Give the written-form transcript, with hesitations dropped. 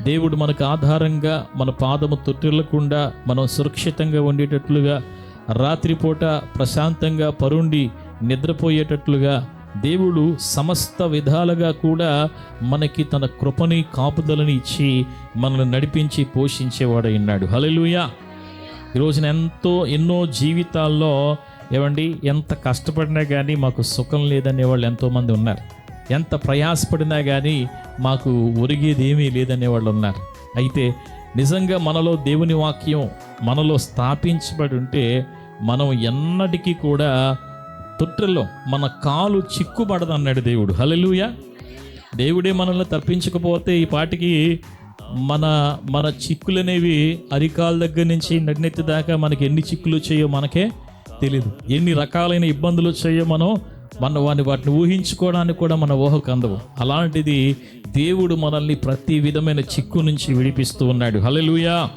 దేవుడు మనకు ఆధారంగా మన పాదము తొట్టిల్లకుండా మనం సురక్షితంగా ఉండేటట్లుగా, రాత్రిపూట ప్రశాంతంగా పరుండి నిద్రపోయేటట్లుగా దేవుడు సమస్త విధాలుగా కూడా మనకి తన కృపని కాపుదలని ఇచ్చి మనల్ని నడిపించి పోషించేవాడై ఉన్నాడు. హల్లెలూయా. ఈరోజున ఎన్నో జీవితాల్లో ఏమండి, ఎంత కష్టపడినా కానీ మాకు సుఖం లేదనే వాళ్ళు ఎంతోమంది ఉన్నారు. ఎంత ప్రయాసపడినా కానీ మాకు ఒరిగేది ఏమీ లేదనే వాళ్ళు ఉన్నారు. అయితే నిజంగా మనలో దేవుని వాక్యం మనలో స్థాపించబడి ఉంటే మనం ఎన్నటికీ కూడా తొట్టెల్లో మన కాలు చిక్కుబడదు అన్నాడు దేవుడు. హల్లెలూయా. దేవుడే మనల్ని తప్పించకపోతే ఈ పాటికి మన చిక్కులనేవి అరికాల దగ్గర నుంచి నడినెత్తి దాకా మనకి ఎన్ని చిక్కులు వచ్చాయో మనకే తెలీదు. ఎన్ని రకాలైన ఇబ్బందులు వచ్చాయో వాటిని ఊహించుకోవడానికి కూడా మన ఊహకు అందవు. అలాంటిది దేవుడు మనల్ని ప్రతి విధమైన చిక్కు నుంచి విడిపిస్తూ ఉన్నాడు. హల్లెలూయా.